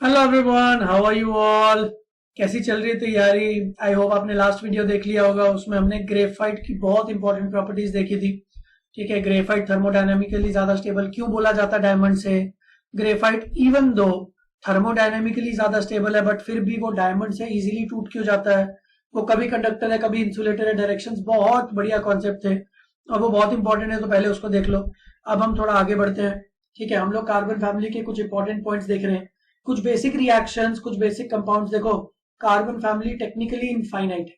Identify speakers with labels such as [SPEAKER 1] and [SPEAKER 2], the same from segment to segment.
[SPEAKER 1] Hello everyone, how are you all. कैसी चल रही है तैयारी। आई होप आपने लास्ट वीडियो देख लिया होगा। उसमें हमने ग्रेफाइट की बहुत इंपॉर्टेंट प्रॉपर्टीज देखी थी। ठीक है, ग्रेफाइट थर्मोडायनेमिकली ज्यादा स्टेबल क्यों बोला जाता है डायमंड से। ग्रेफाइट इवन दो थर्मोडायनेमिकली ज्यादा स्टेबल है बट फिर भी वो डायमंड से इजीली टूट क्यों जाता है। वो कभी कंडक्टर है कभी इंसुलेटर है। डायरेक्शंस बहुत बढ़िया कॉन्सेप्ट थे और वो बहुत इंपॉर्टेंट है, तो पहले उसको देख लो। अब हम थोड़ा आगे बढ़ते हैं। ठीक है, हम लोग कार्बन फैमिली के कुछ इंपॉर्टेंट पॉइंट्स देख रहे हैं। कुछ बेसिक रिएक्शंस, कुछ बेसिक कंपाउंड्स देखो। कार्बन फैमिली टेक्निकली इनफाइनाइट है।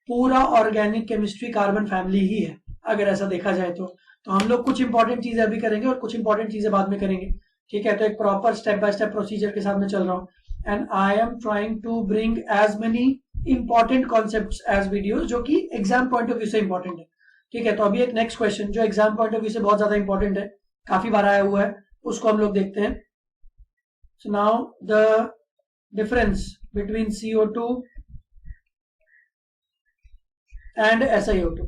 [SPEAKER 1] पूरा ऑर्गेनिक केमिस्ट्री कार्बन फैमिली ही है अगर ऐसा देखा जाए तो हम लोग कुछ इंपॉर्टेंट चीजें अभी करेंगे और कुछ इंपॉर्टेंट चीजें बाद में करेंगे। ठीक है, तो एक proper step by step procedure के साथ में चल रहा हूँ and I am trying to bring as many important concept as videos जो कि एग्जाम पॉइंट ऑफ व्यू से इंपॉर्टेंट है। ठीक है, तो अभी एक नेक्स्ट क्वेश्चन जो एग्जाम पॉइंट ऑफ व्यू से बहुत ज्यादा इंपॉर्टेंट है, काफी बार आया हुआ है, उसको हम लोग देखते हैं। So now the difference between CO2 and SiO2।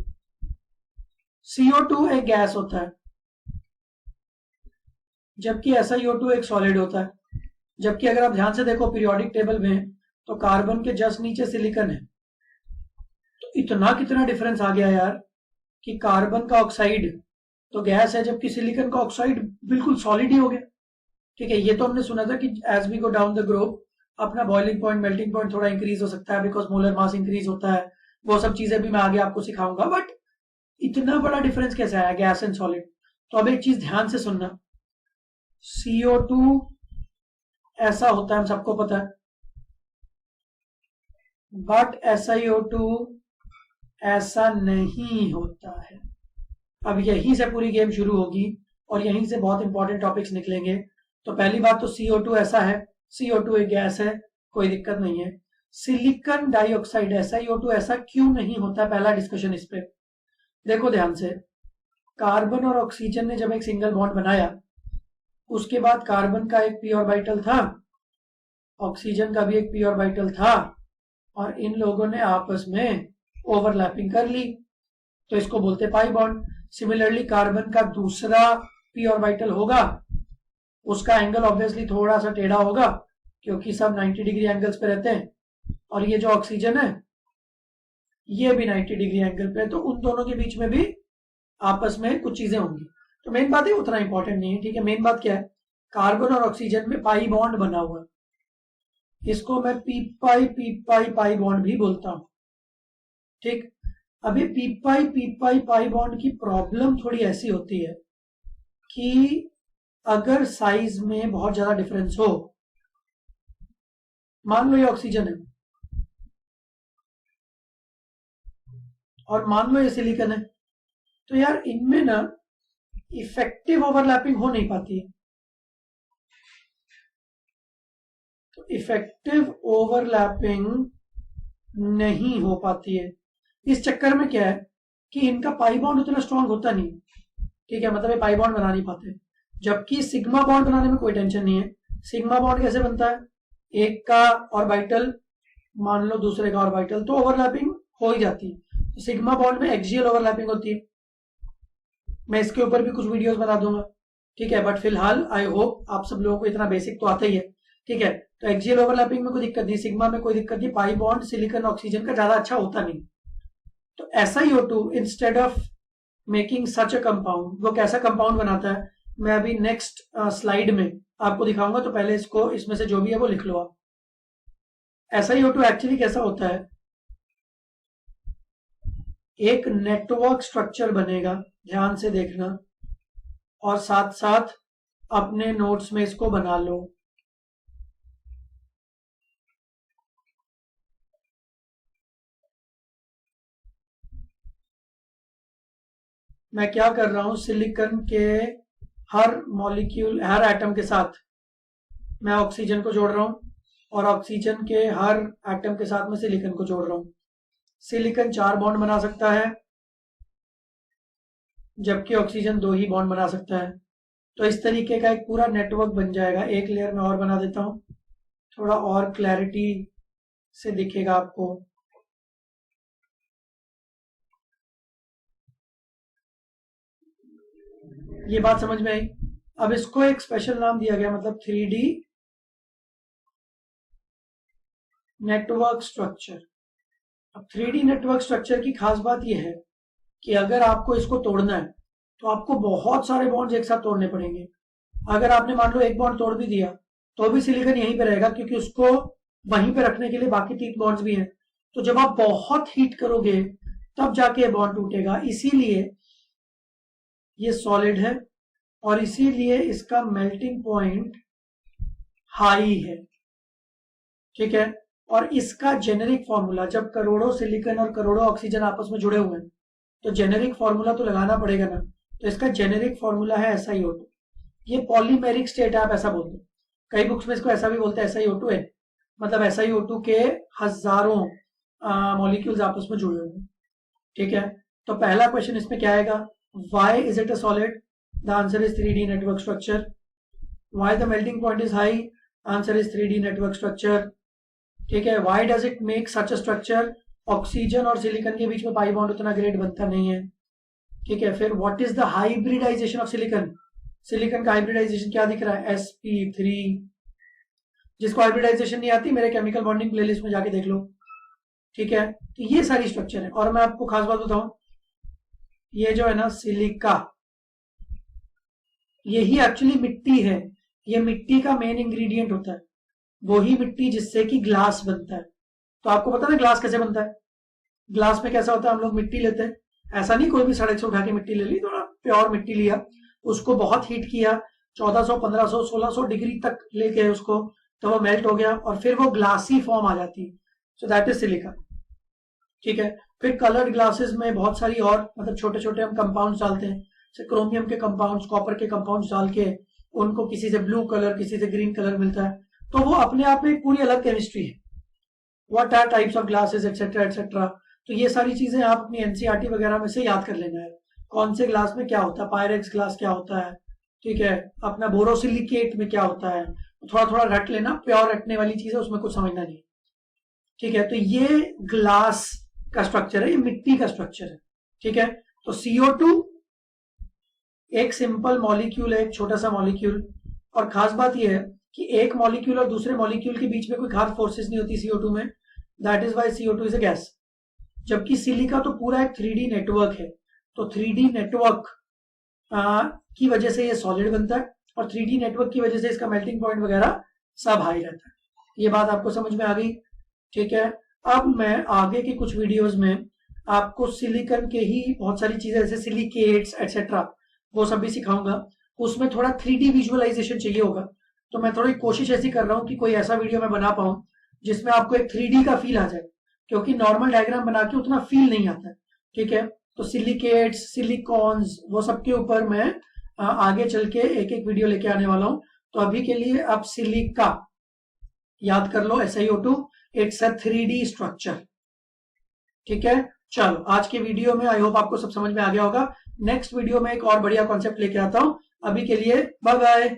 [SPEAKER 1] CO2 एक गैस होता है जबकि SiO2 एक सॉलिड होता है। जबकि अगर आप ध्यान से देखो पीरियोडिक टेबल में तो कार्बन के जस्ट नीचे सिलिकॉन है। तो इतना कितना डिफरेंस आ गया यार कि कार्बन का ऑक्साइड तो गैस है जबकि सिलिकॉन का ऑक्साइड बिल्कुल सॉलिड ही हो गया। ठीक है, ये तो हमने सुना था कि as we go down the group अपना बॉइलिंग पॉइंट मेल्टिंग पॉइंट थोड़ा इंक्रीज हो सकता है बिकॉज मोलर मास इंक्रीज होता है। वो सब चीजें भी मैं आगे आपको सिखाऊंगा बट इतना बड़ा डिफरेंस कैसे आया गैस एंड सॉलिड। तो अब एक चीज ध्यान से सुनना। CO2 ऐसा होता है, हम सबको पता है, बट SiO2 ऐसा नहीं होता है। अब यहीं से पूरी गेम शुरू होगी और यहीं से बहुत इंपॉर्टेंट टॉपिक्स निकलेंगे। तो पहली बात तो CO2 ऐसा है, CO2 एक गैस है, कोई दिक्कत नहीं है। सिलिकॉन डाइऑक्साइड SiO2 ऐसा क्यों नहीं होता, पहला डिस्कशन इस पे। देखो ध्यान से, कार्बन और ऑक्सीजन ने जब एक सिंगल बॉन्ड बनाया उसके बाद कार्बन का एक पी ऑर्बिटल था, ऑक्सीजन का भी एक पी ऑर्बिटल था और इन लोगों ने आपस में ओवरलैपिंग कर ली, तो इसको बोलते पाई बॉन्ड। सिमिलरली कार्बन का दूसरा पी ऑर्बिटल होगा, उसका एंगल ऑब्वियसली थोड़ा सा टेढ़ा होगा क्योंकि सब 90 डिग्री एंगल्स पे रहते हैं। और ये जो ऑक्सीजन है ये भी 90 डिग्री एंगल पे है, तो उन दोनों के बीच में भी आपस में कुछ चीजें होंगी। तो मेन बात है उतना इंपॉर्टेंट नहीं है। ठीक है, मेन बात क्या है, कार्बन और ऑक्सीजन में पाई बॉन्ड बना हुआ है। इसको मैं पी पाई बॉन्ड भी बोलता हूं। ठीक, अब ये पी पाई बॉन्ड की प्रॉब्लम थोड़ी ऐसी होती है कि अगर साइज में बहुत ज्यादा डिफरेंस हो, मान लो ये ऑक्सीजन है और मान लो ये सिलिकॉन है, तो यार इनमें ना इफेक्टिव ओवरलैपिंग हो नहीं पाती है। तो इफेक्टिव ओवरलैपिंग नहीं हो पाती है। इस चक्कर में क्या है कि इनका पाई बॉन्ड उतना स्ट्रांग होता नहीं। ठीक है, मतलब ये पाई बॉन्ड बना नहीं पाते। जबकि सिग्मा बॉन्ड बनाने में कोई टेंशन नहीं है। सिग्मा बॉन्ड कैसे बनता है, एक का ऑर्बिटल मान लो दूसरे का ऑर्बिटल, तो ओवरलैपिंग हो ही जाती है। तो सिग्मा बॉन्ड में एक्सियल ओवरलैपिंग होती है। मैं इसके ऊपर भी कुछ वीडियोस बना दूंगा। ठीक है, बट फिलहाल आई होप आप सब लोगों को इतना बेसिक तो आता ही है। ठीक है, तो एक्सियल ओवरलैपिंग में कोई दिक्कत नहीं, सिग्मा में कोई दिक्कत नहीं, पाई बॉन्ड सिलिकॉन ऑक्सीजन का ज्यादा अच्छा होता नहीं। तो SiO2 instead of making such a compound वो कैसा कंपाउंड बनाता है, मैं अभी नेक्स्ट स्लाइड में आपको दिखाऊंगा। तो पहले इसको इसमें से जो भी है वो लिख लो आप। SiO2 एक्चुअली कैसा होता है, एक नेटवर्क स्ट्रक्चर बनेगा, ध्यान से देखना और साथ साथ अपने नोट्स में इसको बना लो। मैं क्या कर रहा हूं, सिलिकॉन के हर मॉलिक्यूल हर एटम के साथ मैं ऑक्सीजन को जोड़ रहा हूं और ऑक्सीजन के हर एटम के साथ में सिलिकॉन को जोड़ रहा हूं। सिलिकॉन 4 बॉन्ड बना सकता है जबकि ऑक्सीजन 2 ही बॉन्ड बना सकता है। तो इस तरीके का एक पूरा नेटवर्क बन जाएगा। एक लेयर में और बना देता हूं, थोड़ा और क्लैरिटी से दिखेगा आपको। ये बात समझ में आई। अब इसको एक स्पेशल नाम दिया गया, मतलब 3D नेटवर्क स्ट्रक्चर। अब 3D नेटवर्क स्ट्रक्चर की खास बात यह है कि अगर आपको इसको तोड़ना है तो आपको बहुत सारे बॉन्ड्स एक साथ तोड़ने पड़ेंगे। अगर आपने मान लो एक बॉन्ड तोड़ भी दिया तो भी सिलिकॉन यहीं पे रहेगा, क्योंकि उसको वहीं पे रखने के लिए बाकी 3 बॉन्ड्स भी हैं। तो जब आप बहुत हीट करोगे तब जाके बॉन्ड टूटेगा। इसीलिए ये सॉलिड है और इसीलिए इसका मेल्टिंग पॉइंट हाई है। ठीक है, और इसका जेनेरिक फॉर्मूला, जब करोड़ों सिलिकॉन और करोड़ों ऑक्सीजन आपस में जुड़े हुए हैं तो जेनेरिक फॉर्मूला तो लगाना पड़ेगा ना। तो इसका जेनेरिक फॉर्मूला है SiO2। ये पॉलीमेरिक स्टेट है, आप ऐसा बोलते हैं। कई बुक्स में इसको ऐसा भी बोलते हैं SiO2 है, मतलब SiO2 के हजारों मॉलिक्यूल्स आपस में जुड़े हुए हैं। ठीक है, तो पहला क्वेश्चन इसमें क्या आएगा, why is it a solid? The answer is 3D network structure. Why the melting point is high? Answer is 3D network structure. ठीक है, why does it make such a structure? Oxygen और silicon के बीच में pi bond उतना great बनता नहीं है। ठीक है, फिर what is the hybridisation of silicon? Silicon का हाइब्रिडाइजेशन क्या दिख रहा है? sp3। जिसको हाइब्रिडाइजेशन नहीं आती मेरे केमिकल बॉन्डिंग प्लेलिस्ट में जाके देख लो। ठीक है, तो ये सारी स्ट्रक्चर है। और मैं आपको खास बात बताऊं, ये जो है ना सिलिका, यही एक्चुअली मिट्टी है। ये मिट्टी का मेन इंग्रेडिएंट होता है, वही मिट्टी जिससे कि ग्लास बनता है। तो आपको पता है ग्लास कैसे बनता है? ग्लास में कैसा होता है, हम लोग मिट्टी लेते हैं, ऐसा नहीं कोई भी सड़क से उठा के मिट्टी ले ली, थोड़ा प्योर मिट्टी लिया, उसको बहुत हीट किया, 1400, 1500, 1600 डिग्री तक लेके उसको, तो वो मेल्ट हो गया और फिर वो ग्लासी फॉर्म आ जाती है। So that is silica. ठीक है, फिर कलर्ड ग्लासेस में बहुत सारी और मतलब छोटे छोटे हम कंपाउंड्स डालते हैं, जैसे क्रोमियम के कंपाउंड्स, कॉपर के कंपाउंड्स डाल के उनको किसी से ब्लू कलर, किसी से ग्रीन कलर मिलता है। तो वो अपने आप में एक पूरी अलग केमिस्ट्री है। What are types of glasses etcetera etcetera. तो ये सारी चीजें आप अपनी एनसीईआरटी वगैरह में से याद कर लेना है, कौन से ग्लास में क्या होता है, पायरेक्स ग्लास क्या होता है, ठीक है, अपना बोरोसिलिकेट में क्या होता है, थोड़ा थोड़ा रट लेना, प्योर रटने वाली चीज है, उसमें कुछ समझना नहीं। ठीक है, तो ये ग्लास का स्ट्रक्चर है, ये मिट्टी का स्ट्रक्चर है। ठीक है, तो CO2 एक सिंपल मॉलिक्यूल है, एक छोटा सा मॉलिक्यूल। और खास बात यह है कि एक मॉलिक्यूल और दूसरे मॉलिक्यूल के बीच में कोई खास फोर्सेस नहीं होती CO2 में, that is why CO2 is a gas. जबकि सिलिका तो पूरा एक 3D नेटवर्क है, तो 3D नेटवर्क की वजह से ये सॉलिड बनता है और 3D नेटवर्क की वजह से इसका मेल्टिंग पॉइंट वगैरह सब हाई रहता है। ये बात आपको समझ में आ गई? ठीक है, अब मैं आगे के कुछ वीडियोस में आपको सिलिकॉन के ही बहुत सारी चीजें जैसे सिलिकेट्स एक्सेट्रा वो सब भी सिखाऊंगा। उसमें थोड़ा 3D विजुअलाइजेशन चाहिए होगा, तो मैं थोड़ी कोशिश ऐसी कर रहा हूँ कि कोई ऐसा वीडियो मैं बना पाऊं जिसमें आपको एक 3D का फील आ जाए, क्योंकि नॉर्मल डायग्राम बना के उतना फील नहीं आता है। ठीक है, तो सिलिकेट्स, सिलिकॉन्स, वो सब के ऊपर मैं आगे चल के एक एक वीडियो लेके आने वाला हूं। तो अभी के लिए आप सिलिका याद कर लो, SiO2, it's a 3D structure. ठीक है, चलो आज के वीडियो में आई होप आपको सब समझ में आ गया होगा। नेक्स्ट वीडियो में एक और बढ़िया कॉन्सेप्ट लेके आता हूं। अभी के लिए बाय बाय।